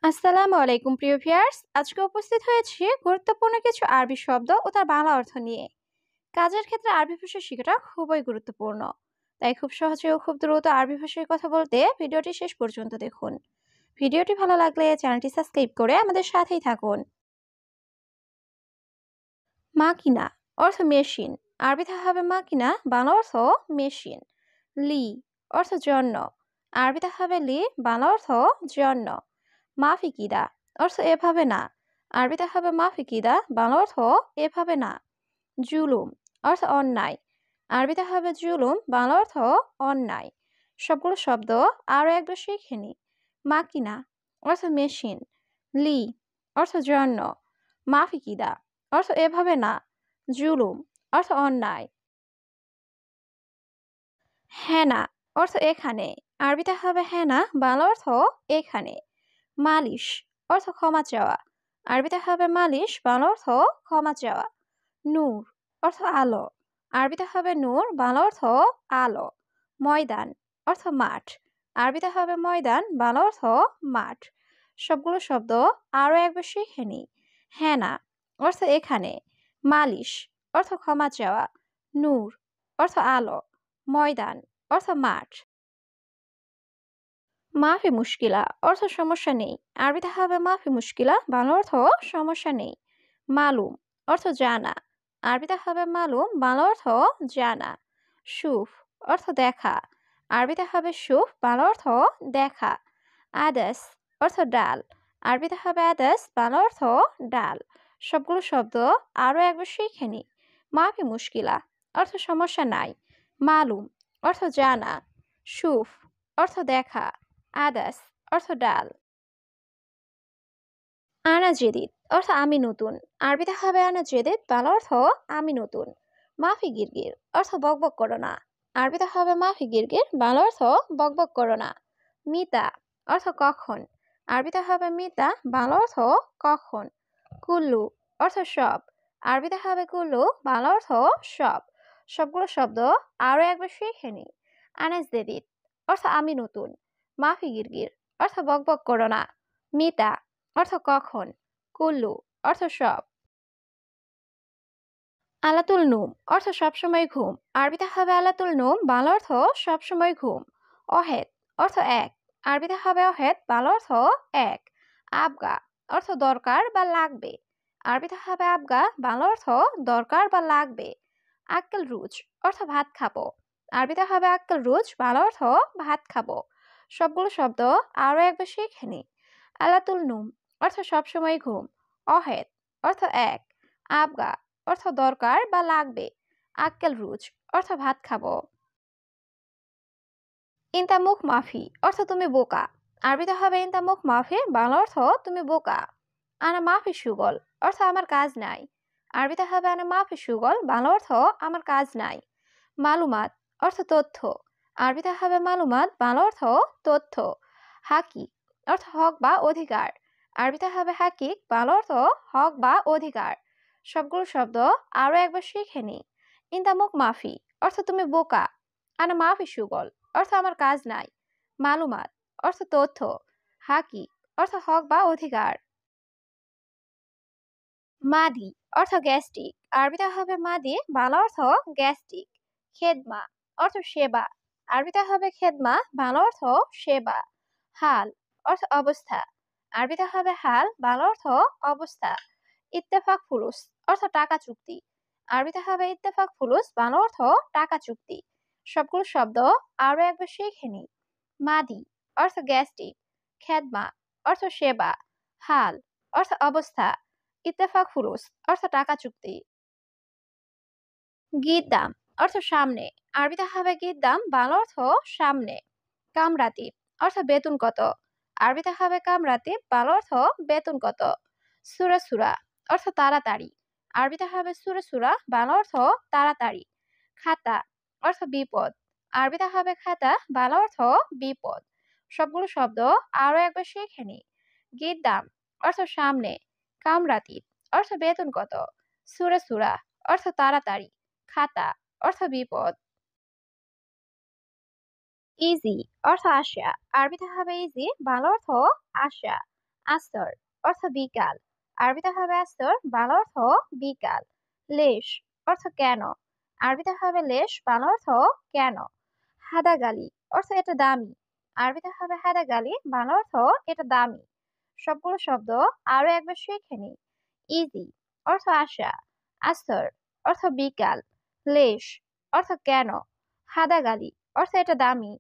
আসসালামু আলাইকুম প্রিয় ভিউয়ার্স, আজকে উপস্থিত হয়েছি গুরুত্বপূর্ণ কিছু আরবি শব্দ ও তার বাংলা অর্থ নিয়ে। কাজের ক্ষেত্রে আরবি ভাষা শেখাটা খুবই গুরুত্বপূর্ণ। তাই খুব সহজে ও খুব দ্রুত আরবি ভাষায় কথা বলতে ভিডিওটি শেষ পর্যন্ত দেখুন। ভিডিওটি ভালো লাগলে চ্যানেলটি সাবস্ক্রাইব করে আমাদের সাথেই থাকুন। মাকিনা অর্থ মেশিন, আরবিতে হবে মাকিনা, বাংলা অর্থ মেশিন। লি অর্থ জন্য, আরবিতে হবে লি, বাংলা অর্থ জন্য। মাফিকিদা অর্থ এভাবে না, আরবিতে হবে মাফিকিদা, বাংলা অর্থ এভাবে না। জুলুম অর্থ অন্যায়, আরবিতে হবে জুলুম, বাংলা অর্থ অন্যায়। সবগুলো শব্দ আরও একবার শিখে নি। মাকিনা অর্থ মেশিন, লি অর্থ জন্য, মাফিকিদা অর্থ এভাবে না, জুলুম অর্থ অন্যায়। হেনা অর্থ এখানে, আরবিতে হবে হেনা, বাংলা অর্থ এখানে। মালিশ অর্থ ক্ষমা চাওয়া, আরবিতে হবে মালিশ, বাংলা অর্থ ক্ষমা চাওয়া। নূর অর্থ আলো, আরবিতে হবে নূর, বাংলা অর্থ আলো। ময়দান অর্থ মাঠ, আরবিতে হবে ময়দান, বাংলা অর্থ মাঠ। সবগুলো শব্দ আরও একবার শিখে নি। হেনা অর্থ এখানে, মালিশ অর্থ ক্ষমা চাওয়া, নূর অর্থ আলো, ময়দান অর্থ মাঠ। মাফি মুশকিলা অর্থ সমস্যা নেই, আরবিতে হবে মাফি মুশকিলা, বাংলা অর্থ সমস্যা নেই। মালুম অর্থ জানা, আরবিতে হবে মালুম, বাংলা অর্থ জানা। সুফ অর্থ দেখা, আরবিতে হবে সুফ, বাংলা অর্থ দেখা। আদাস অর্থ ডাল, আরবিতে হবে আদাস, বাংলা অর্থ ডাল। সবগুলো শব্দ আরও একবার শিখে নি। মাফি মুশকিলা অর্থ সমস্যা নাই, মালুম অর্থ জানা, সুফ অর্থ দেখা, আদাস অর্থ ডাল। আনা জেদিদ অর্থ আমি নতুন, আরবিতে হবে আনা জেদিদ, বাংলা অর্থ আমি নতুন। মাফি গিরগির অর্থ বকবক করো না, আরবিতে হবে মাফি গিরগির, বাংলা অর্থ বকবক করো না। মিতা অর্থ কখন, আরবিতে হবে মিতা, বাংলা অর্থ কখন। কুল্লু অর্থ সব, আরবিতে হবে কুল্লু, বাংলা অর্থ সব। সবগুলো শব্দ আরও একবার শিখে নি। আনাস জেদিদ অর্থ আমি নতুন, মাফি গিরগির অর্থ বকবক করো না, মিতা অর্থ কখন, কুল্লু অর্থ সব। আলাতুল নুম অর্থ সবসময় ঘুম, আরবিতে হবে আলাতুল নুম, বাংলা অর্থ সবসময় ঘুম। অহেদ অর্থ এক, আরবিতে হবে অহেদ, বাংলা অর্থ এক। আবগা অর্থ দরকার বা লাগবে, আরবিতে হবে আবগা, বাংলা অর্থ দরকার বা লাগবে। আক্কেল রুজ অর্থ ভাত খাবো, আরবিতে হবে আক্কেল রুজ, বাংলা অর্থ ভাত খাবো। সবগুলো শব্দ আরও একবার শিখে নি। আলাতুল নুম অর্থ সবসময় ঘুম, অহেদ অর্থ এক, আবগা অর্থ দরকার বা লাগবে, আক্কেল রুজ অর্থ ভাত খাবো। ইনতামুখ মাফি অর্থ তুমি বোকা, আরবিতে হবে ইনতামুখ মাফি, বাংলা অর্থ তুমি বোকা। আনা মাফি সুগল অর্থ আমার কাজ নাই, আরবিতে হবে আনা মাফি সুগল, বাংলা অর্থ আমার কাজ নাই। মালুমাত অর্থ তথ্য, আরবিতে হবে মালুমাত, বাংলা অর্থ তথ্য। হাকিক অর্থ হক বা অধিকার, আরবিতে হবে হাকিক, বাংলা অর্থ হক বা অধিকার। সবগুলো শব্দ আরও একবার শিখে নি। ইনতামুখ মাফি অর্থ তুমি বোকা, আনা মাফি সুগল অর্থ আমার কাজ নাই, মালুমাত অর্থ তথ্য, হাকি অর্থ হক বা অধিকার। মাদি অর্থ গ্যাস্ট্রিক, আরবিতে হবে মাদি, বাংলা অর্থ গ্যাস্ট্রিক। খেদমা অর্থ সেবা, আরবিতে হবে খেদমা, বাংলা অর্থ সেবা। হাল অর্থ অবস্থা, আরবিতে হবে হাল, বাংলা অর্থ অবস্থা। ইত্তেফাক ফুলুস অর্থ টাকা চুক্তি, আরবিতে হবে ইত্তেফাক ফুলুস, বাংলা অর্থ টাকা চুক্তি। সবগুলো শব্দ আরো একবার শিখে নি। মাদি অর্থ গ্যাস্ট্রিক, খেদমা অর্থ সেবা, হাল অর্থ অবস্থা, ইত্তেফাক ফুলুস অর্থ টাকা চুক্তি। গিদ্দাম অর্থ সামনে, আরবিতে হবে গিদ্দাম, বাংলা অর্থ সামনে। কামরাতিব অর্থ বেতন কত, আরবিতে হবে কামরাতিব, বাংলা অর্থ বেতন কত। সুরা সুরা অর্থ তাড়াতাড়ি, আরবিতে হবে সুরা সুরা, বাংলা অর্থ তাড়াতাড়ি। খাতা অর্থ বিপদ, আরবিতে হবে খাতা, বাংলা অর্থ বিপদ। সবগুলো শব্দ আরো একবার শিখে নি। গিদ্দাম অর্থ সামনে, কামরাতিব অর্থ বেতন কত, সুরা সুরা অর্থ তাড়াতাড়ি, খাতা অর্থ বিপদ। ইজি অর্থ আশা, আরবিতে হবে ইজি, বাংলা অর্থ আশা। আস্তর অর্থ বিকাল, আরবিতে হবে আস্তর, বাংলা অর্থ বিকাল। লেশ অর্থ কেন, আরবিতে হবে লেশ, বাংলা অর্থ কেন। হাদাগালি অর্থ এটা দামি, আরবিতে হবে হাদাগালি, বাংলা অর্থ এটা দামি। সবগুলো শব্দ আরো একবার শিখে নিই। ইজি অর্থ আশা, আস্তর অর্থ বিকাল, লেশ অর্থ কেন, হাদাগালি অর্থ এটা দামি,